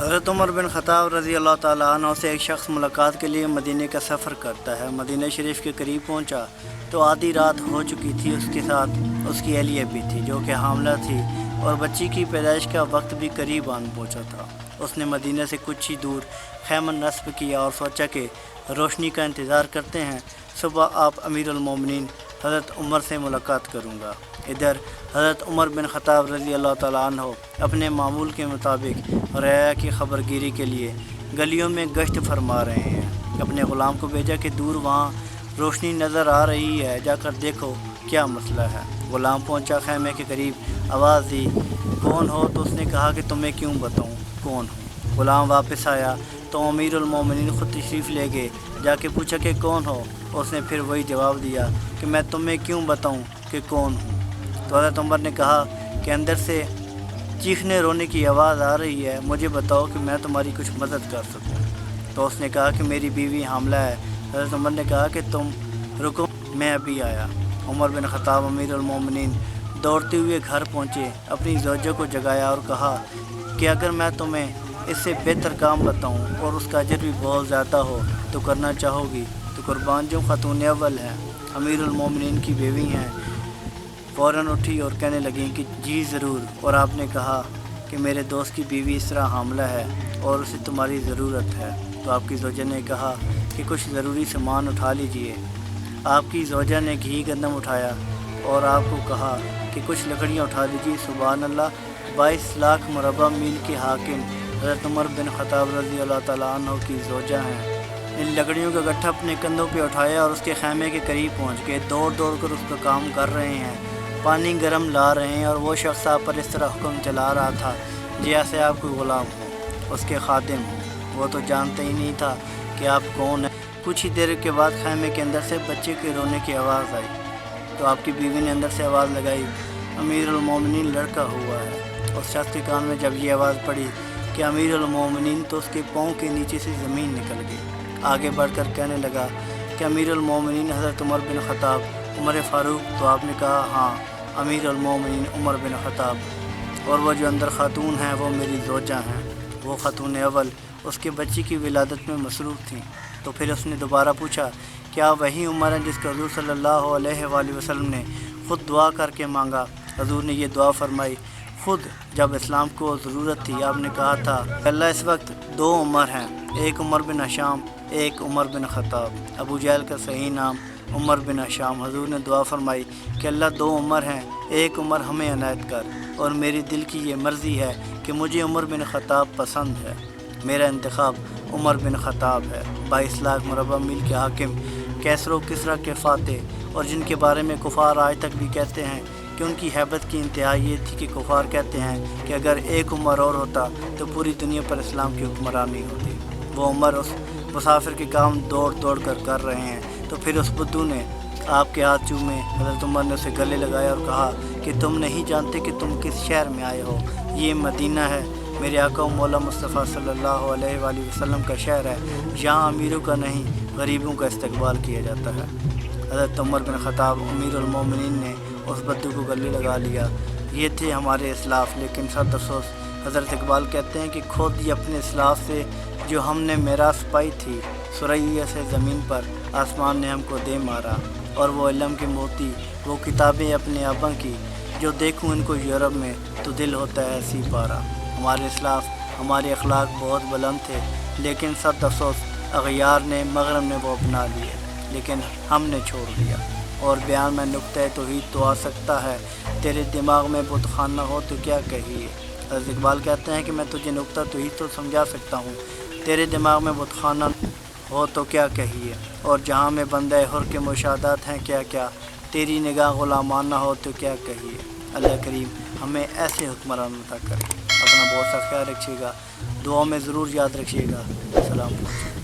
حضرت عمر بن خطاب رضی اللہ تعالیٰ عنہ سے ایک شخص ملاقات کے لیے مدینہ کا سفر کرتا ہے۔ مدینہ شریف کے قریب پہنچا تو آدھی رات ہو چکی تھی۔ اس کے ساتھ اس کی اہلیہ بھی تھی جو کہ حاملہ تھی، اور بچی کی پیدائش کا وقت بھی قریب آن پہنچا تھا۔ اس نے مدینہ سے کچھ ہی دور خیمہ نصب کیا اور سوچا کہ روشنی کا انتظار کرتے ہیں، صبح آپ امیر المومنین حضرت عمر سے ملاقات کروں گا۔ ادھر حضرت عمر بن خطاب رضی اللہ تعالیٰ عنہ اپنے معمول کے مطابق رعایا کی خبر گیری کے لیے گلیوں میں گشت فرما رہے ہیں۔ اپنے غلام کو بھیجا کہ دور وہاں روشنی نظر آ رہی ہے، جا کر دیکھو کیا مسئلہ ہے۔ غلام پہنچا، خیمے کے قریب آواز دی، کون ہو؟ تو اس نے کہا کہ تمہیں کیوں بتاؤں کون ہوں۔ غلام واپس آیا تو امیر المومنین خود تشریف لے گئے، جا کے پوچھا کہ کون ہو؟ اس نے پھر وہی جواب دیا کہ میں تمہیں کیوں بتاؤں کہ کون ہوں۔ تو حضرت عمر نے کہا کہ اندر سے چیخنے رونے کی آواز آ رہی ہے، مجھے بتاؤ کہ میں تمہاری کچھ مدد کر سکوں۔ تو اس نے کہا کہ میری بیوی حاملہ ہے۔ حضرت عمر نے کہا کہ تم رکو، میں ابھی آیا۔ عمر بن خطاب امیر المومنین دوڑتے ہوئے گھر پہنچے، اپنی زوجہ کو جگایا اور کہا کہ اگر میں تمہیں اس سے بہتر کام بتاؤں اور اس کا اجر بھی بہت زیادہ ہو تو کرنا چاہو گی؟ تو قربان جو خاتون اول ہیں، امیر المومنین کی بیوی ہیں، فوراً اٹھی اور کہنے لگیں کہ جی ضرور۔ اور آپ نے کہا کہ میرے دوست کی بیوی اس طرح حاملہ ہے اور اسے تمہاری ضرورت ہے۔ تو آپ کی زوجہ نے کہا کہ کچھ ضروری سامان اٹھا لیجئے۔ آپ کی زوجہ نے گھی گندم اٹھایا اور آپ کو کہا کہ کچھ لکڑیاں اٹھا لیجئے۔ سبحان اللہ، 22 لاکھ مربع میل کے حاکم حضرت عمر بن خطاب رضی اللہ تعالیٰ عنہ کی زوجہ ہیں۔ ان لکڑیوں کا گٹھا اپنے کندھوں پہ اٹھایا اور اس کے خیمے کے قریب پہنچ گئے۔ دوڑ دوڑ کر اس کا کام کر رہے ہیں، پانی گرم لا رہے ہیں، اور وہ شخص آپ پر اس طرح حکم چلا رہا تھا جیسے آپ کوئی غلام ہو، اس کے خادم ہو۔ وہ تو جانتا ہی نہیں تھا کہ آپ کون ہیں۔ کچھ ہی دیر کے بعد خیمے کے اندر سے بچے کے رونے کی آواز آئی تو آپ کی بیوی نے اندر سے آواز لگائی، امیر المومنین لڑکا ہوا ہے۔ اس شخص کے کان میں جب یہ آواز پڑی کہ امیر المومنین، تو اس کے پاؤں کے نیچے سے زمین نکل گئی۔ آگے بڑھ کر کہنے لگا کہ امیر المومنین حضرت عمر بن خطاب، عمر فاروق؟ تو آپ نے کہا ہاں، امیر المومنین عمر بن خطاب، اور وہ جو اندر خاتون ہیں وہ میری زوجہ ہیں۔ وہ خاتون اول اس کے بچی کی ولادت میں مصروف تھیں۔ تو پھر اس نے دوبارہ پوچھا، کیا وہی عمر ہے جس کا حضور صلی اللہ علیہ وآلہ وسلم نے خود دعا کر کے مانگا؟ حضور نے یہ دعا فرمائی خود جب اسلام کو ضرورت تھی۔ آپ نے کہا تھا کہ اللہ اس وقت 2 عمر ہیں، ایک عمر بن ہشام، ایک عمر بن خطاب۔ ابو جہل کا صحیح نام عمر بن ہشام۔ حضور نے دعا فرمائی کہ اللہ 2 عمر ہیں، ایک عمر ہمیں عنایت کر، اور میری دل کی یہ مرضی ہے کہ مجھے عمر بن خطاب پسند ہے، میرا انتخاب عمر بن خطاب ہے۔ 22 لاکھ مربع میل کے حاکم، کیسر و کسریٰ کے فاتح، اور جن کے بارے میں کفار آج تک بھی کہتے ہیں کہ ان کی ہیبت کی انتہا یہ تھی کہ کفار کہتے ہیں کہ اگر ایک عمر اور ہوتا تو پوری دنیا پر اسلام کی حکمرانی ہوتی۔ وہ عمر اس مسافر کے کام دوڑ دوڑ کر رہے ہیں۔ تو پھر اس بدو نے آپ کے ہاتھ چومے۔ حضرت عمر نے اسے گلے لگایا اور کہا کہ تم نہیں جانتے کہ تم کس شہر میں آئے ہو، یہ مدینہ ہے، میرے آقا و مولا مصطفیٰ صلی اللہ علیہ وآلہ وسلم کا شہر ہے، یہاں امیروں کا نہیں غریبوں کا استقبال کیا جاتا ہے۔ حضرت عمر بن خطاب امیر المومنین نے اس بدو کو گلے لگا لیا۔ یہ تھے ہمارے اسلاف، لیکن صد افسوس حضرت اقبال کہتے ہیں کہ کھو دی اپنے اسلاف سے جو ہم نے میراث پائی تھی، ثریا سے زمین پر آسمان نے ہم کو دے مارا، اور وہ علم کے موتی، وہ کتابیں اپنے آبا کی، جو دیکھوں ان کو یورپ میں تو دل ہوتا ہے ایسی پارا۔ ہمارے اسلاف، ہمارے اخلاق بہت بلند تھے، لیکن صد افسوس اغیار نے، مغرب نے وہ اپنا لیے، لیکن ہم نے چھوڑ دیا۔ اور بیان میں نقطۂ توحید تو آ سکتا ہے، تیرے دماغ میں بت خانہ ہو تو کیا کہیے۔ حضرت اقبال کہتے ہیں کہ میں تجھے نقطہ توحید تو سمجھا سکتا ہوں، تیرے دماغ میں بت خانہ ہو تو کیا کہیے۔ اور جہاں میں بندہ حر کے مشاہدات ہیں کیا کیا، تیری نگاہ غلامانہ ہو تو کیا کہیے۔ اللہ کریم ہمیں ایسے حکمران عطا کرے۔ اپنا بہت سا خیال رکھیے گا، دعاؤں میں ضرور یاد رکھیے گا۔ السلام علیکم۔